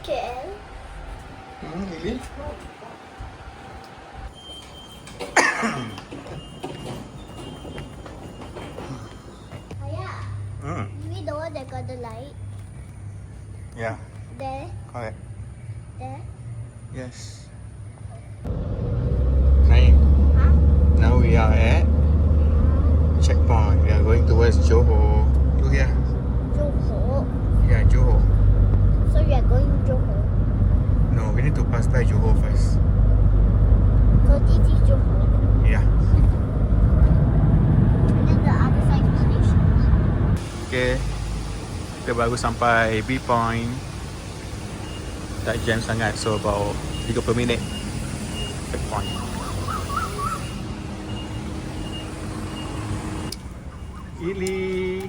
KL. Really? Ayah, we the one that got the light. Yeah, There, correct. there. Yes. Naik. Huh? Now we are at checkpoint. We are going towards Johor. Look here. Johor. Yeah, Johor. So we are going Johor. No, we need to pass by Johor first. So this is Johor. Yeah. And then the other side is Malaysia. Okay. Kita baru sampai B point. Tak jam sangat, so about 30 minit checkpoint. Ili,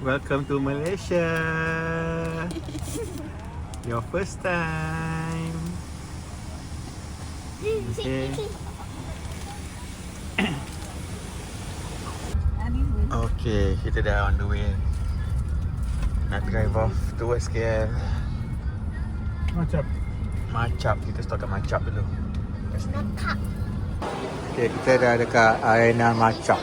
welcome to Malaysia. Your first time. Okay. Okay, kita dah on the way. Nak drive off towards KL. Macap, kita stop kat Macap dulu. Nakak. Okay, kita dah dekat arena Macap.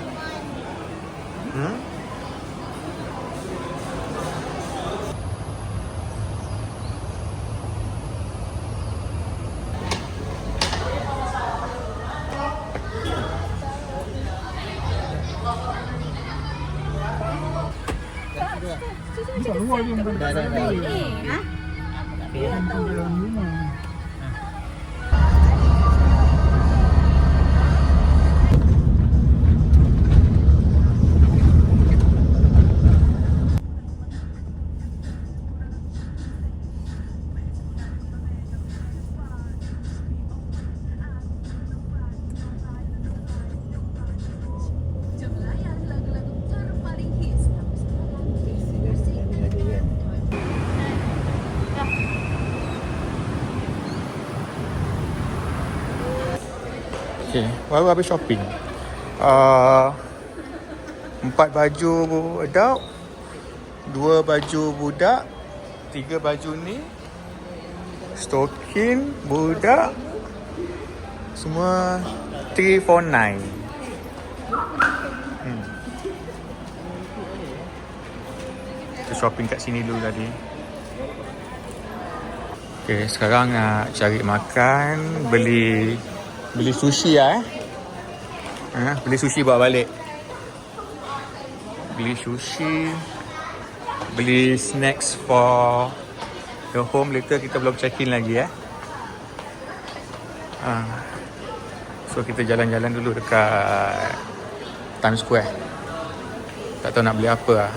Okay, baru habis shopping. 4 baju adult, 2 baju budak, 3 baju ni, stokin budak, semua 349. Kita shopping kat sini dulu tadi. Okay, sekarang nak cari makan, beli sushi beli sushi bawa balik. Beli sushi, beli snacks for the home. Later kita belum check in lagi So kita jalan-jalan dulu dekat Times Square. Tak tahu nak beli apa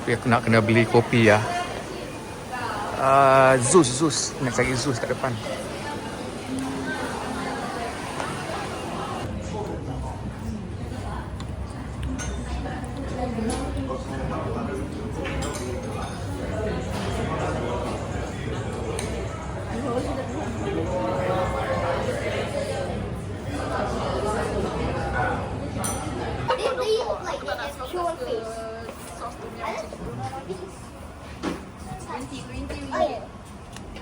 Tapi aku nak kena beli kopi Zeus. Nak cari Zeus kat depan. They look like they have pure face.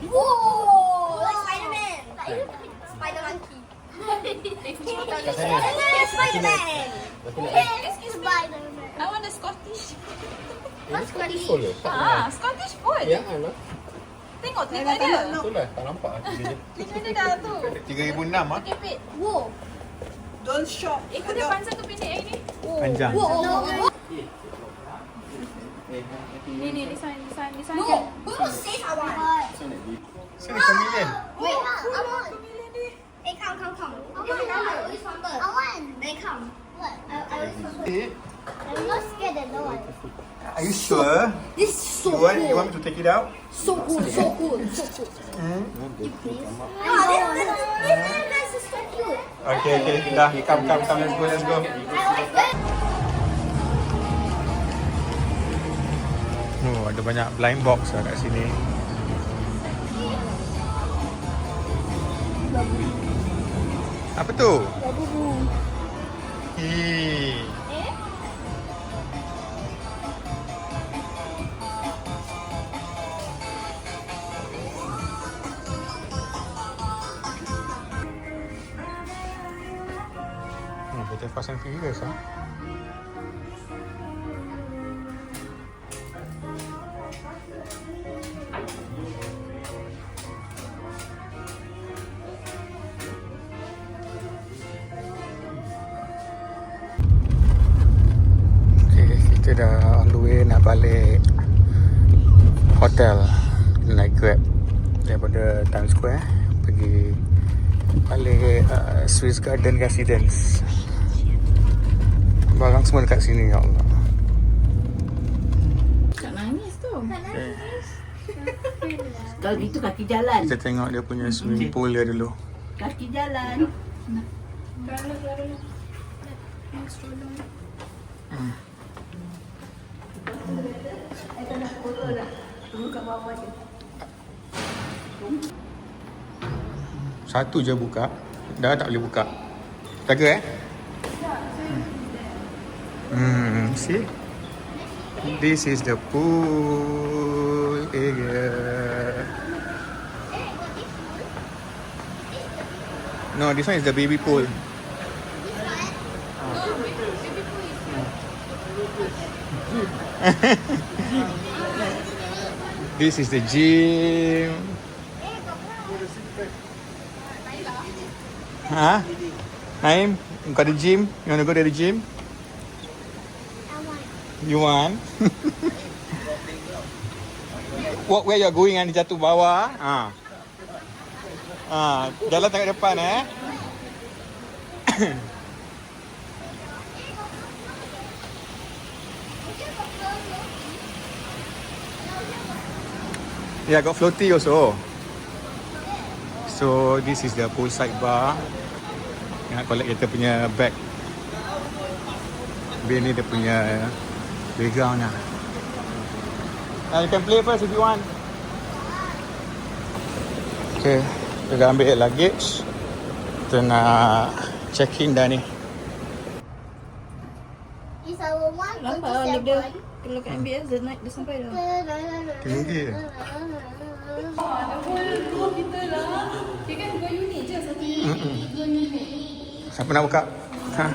Whoa! Like Spider-Man. Spider monkey. Spider-Man. Excuse me. Spider-Man. I want a Scottish. What's Scottish? Scottish food. Ya, Allah. Tengok telinga dia. Itulah, tak nampak Telinga dia dah tu. 3006 Kepit. Whoa. Don't shop. Kau dia panjang ke pendek yang ni? Panjang. Whoa. Ni, this one. No. Who says I want? Sini pemilihan. Wait, I want. Hey, come. I always wanted. I want. They come. What? I always wanted. I'm not scared at all. Are you sure? This is so You cool. want me to take it out? So cool. You please. Oh, this is so cute. Okay. Dah, come. Let's go. Oh, ada banyak blind box kat sini. Apa tu? Fast and Furious ah. Okay, kita dah on the way nak balik hotel. Naik Grab daripada Times Square pergi balik Swiss Garden Residence. Barang semua dekat sini, ya Allah. Tak nangis tu. Okay. Kalau gitu kaki jalan. Kita tengok dia punya swimming pool dia dulu. Kaki jalan. Clara. Stroller. Saya nak foto dah. Tunggu kat bawah je. Satu je buka. Dah tak boleh buka. Jaga see? This is the pool area. No, this one is the baby pool. This is the gym. Huh? Naim, you got the gym? You want to go to the gym? You want? Walk where you're going and jatuh bawah. Jalan tengok depan Yeah, got floaty also. So this is the poolside bar. Nak collect kita punya bag. Biar ni dia punya playground lah. You can play first if you want. Okay, kita dah ambil luggage. Kita nak check in dah ni. Is our one Nampak lift dia. Kalau kat MBS dia naik dia sampai dah. Tinggi. Ada whole room kita lah. Dia kan 2 unit je satu. Siapa nak buka? Ha?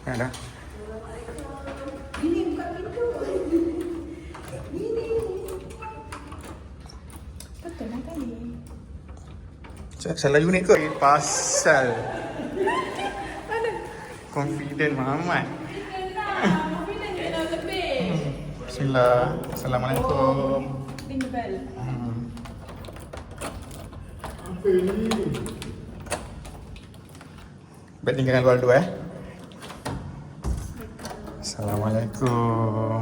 Ya dah. Ini buka pintu. Ini. Betul lah tadi. Salah unit ke? Pasal. Confident Muhammad. Bismillah. Assalamualaikum. Ring the bell. Beg tinggalkan luar dulu Assalamualaikum.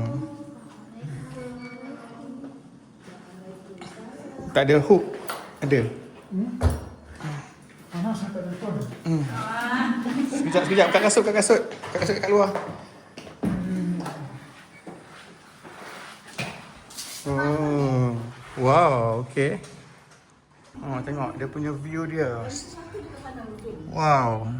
Tak ada hook? Ada? Sekejap. Kat kasut. Kat kasut kat luar. Oh, wow, okay. Oh, tengok dia punya view dia. Wow.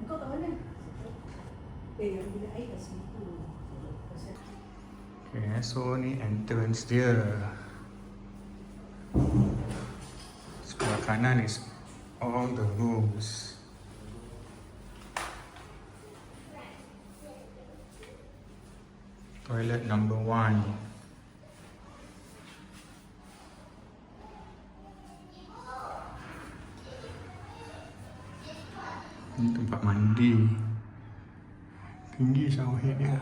Kau kat mana? Yang bila air kat situ. Okay, so ni entrance dia. Sebelah kanan is all the rooms. Toilet number 1. Ini tempat mandi. Tinggi shower head dia.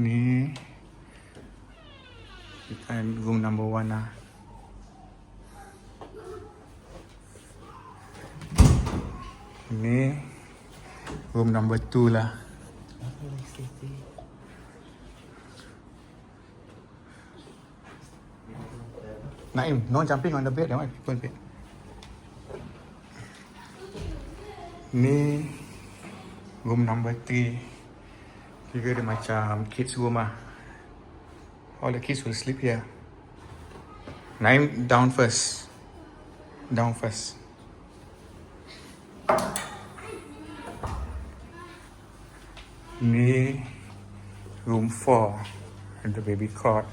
Ni kita room number 1 lah. Ni room number 2 lah. Naim, no jumping on the bed. That one people bed. Ni room number 3. Kira dia macam kids room lah. All the kids will sleep here. Naim, down first. Down first. Ni room 4. Ada baby cot.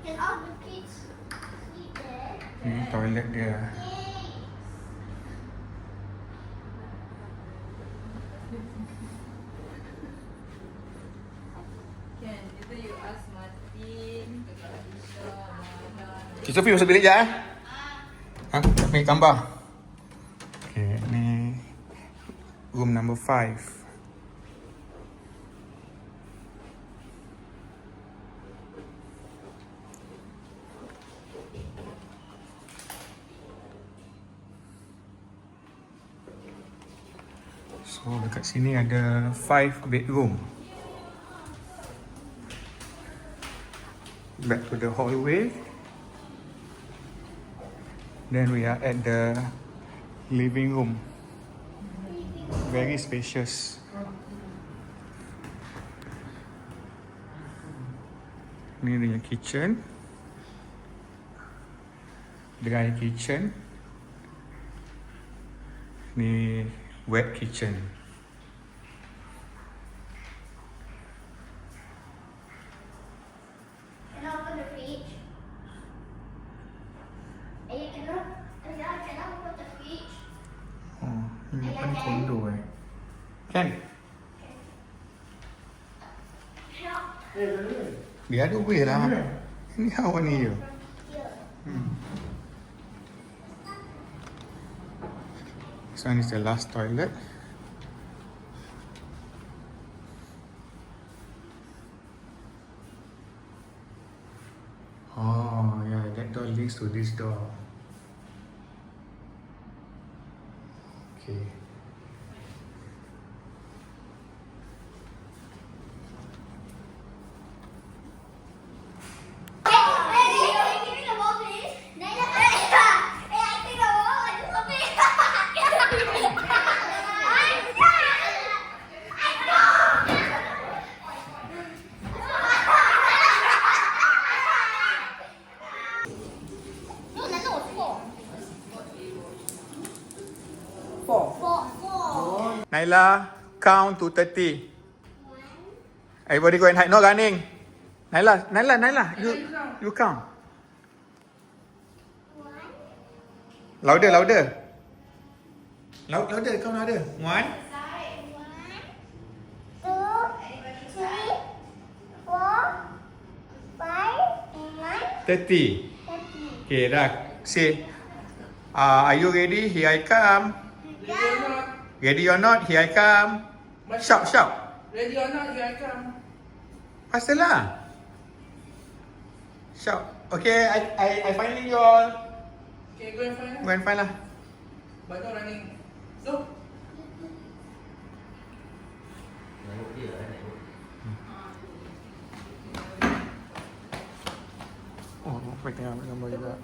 Can all the kids sleep there? Ni toilet dia. Kan, itu you ask Martin, Kak Aisyah, Mala. Cik Sophie masuk bilik je Ha? Ambil gambar. Okay, ni room number 5. So dekat sini ada 5 bedroom. Back to the hallway. Then we are at the living room. Very spacious. Ni dia kitchen. Dry kitchen. Ni wet kitchen. Can I open the fridge? Can I open the fridge? Oh, ni bukan kondo Kan? Dia ada way lah. Ni how ni you. This one is the last toilet. Oh, yeah, that door leads to this door. Okay. Naila, count to 30. Everybody go and hide. No running. Naila, you count. Louder. Louder, count louder. 1, 2, 3, 4, 5, 30. 30. Okay, dah. Say, are you ready? Here I come. Ready or not? Here I come. Shout. Ready or not, here I come. Faster lah. Shout. Okay, I finding you all. Okay, go and find her. Go and find lah. But not running. Go. Oh, aku tengah ambil gambar juga.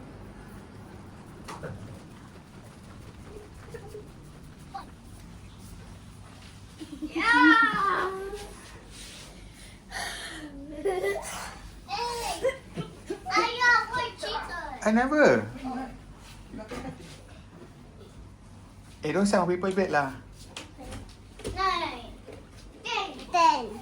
I never. Don't sit on people's bed lah. 9, 10.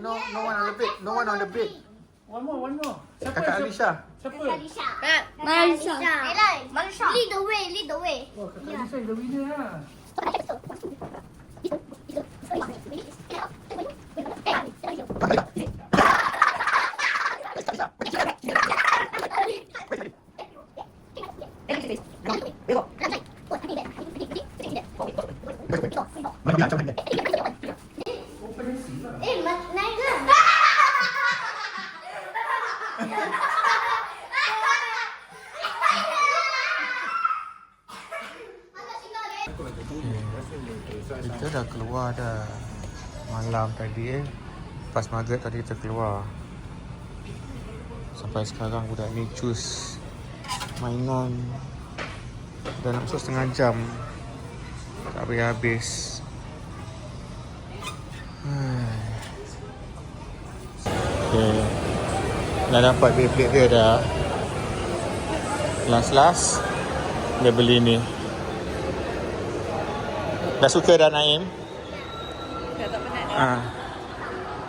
No one on the bed. No one on the bed. One more. Kakak Alisha. Siapa? Marisha. Lead the way. Oh, Kakak Alisha is the winner lah. Kita dah keluar dah malam tadi Pas maghrib tadi kita keluar. Sampai sekarang budak ni cus mainan. Dah nak masuk setengah jam. Tak habis-habis. Okay. Dah dapat Beyblade dia dah. Last dia beli ni. Dah suka dah Naim? Dah tak penat dah.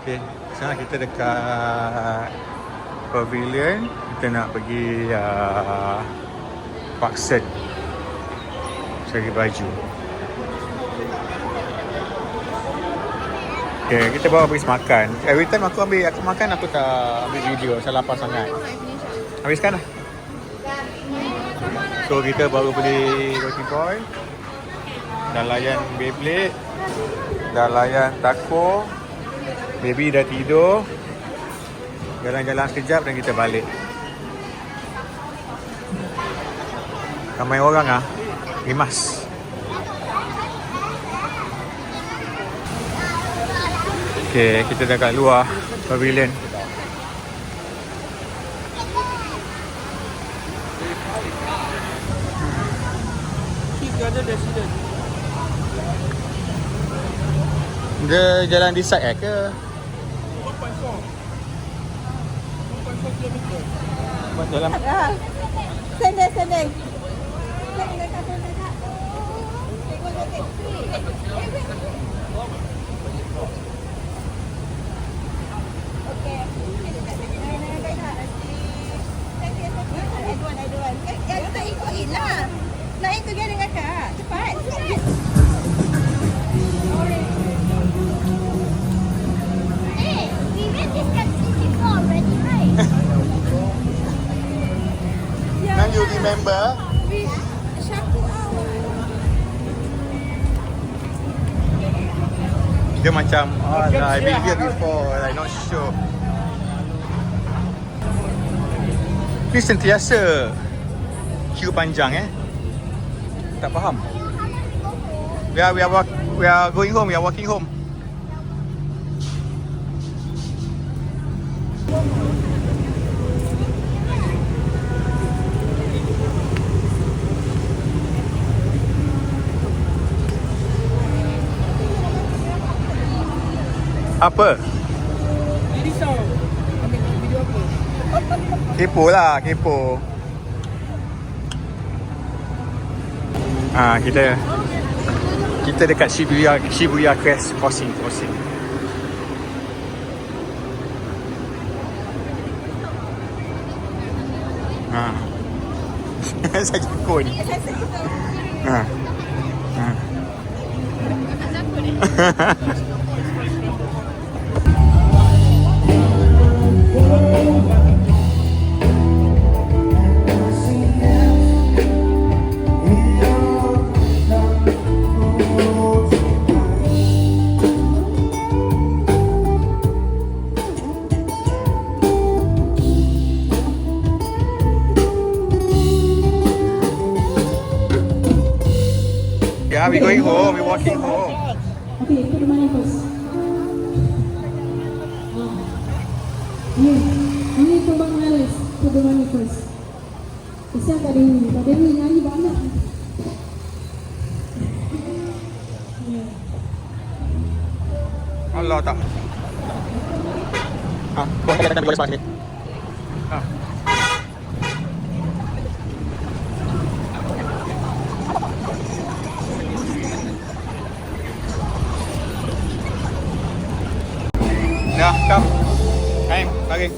Okay, sekarang kita dekat pavilion. Kita nak pergi Paksen cari baju. Okay, kita bawa pergi makan. Every time aku makan, aku tak ambil video. Saya lapar sangat. Habiskan lah. So kita baru beli roti boy. Dah layan Beyblade. Dah layan taco. Baby dah tidur. Jalan-jalan sekejap dan kita balik. Ramai orang rimas. Okay, kita dah kat luar pavilion. Dia jalan di side ke? 1.4 jalan. Sendeng. Kita ikutin lah. Naik pergi dengan kakak. Cepat. Hey, we went this country before already, right? Now you remember? Dia macam I've been here before, like not sure. Ni sentiasa queue panjang Tak faham. We are going home, we are walking home. Apa? Risau. Ambil video apa? Kepo lah, kepo. Kita dekat Shibuya Crest crossing. Saya takut ni. Yeah, we're going home. We're walking home. Okay, put the money first. Ini Tumbang Laris. Put the money first. Kesian Kak Dewi. Kak Dewi nyanyi banyak. Allah tak. Kau kata boleh semangat ni. Dah, come. Time, lagi.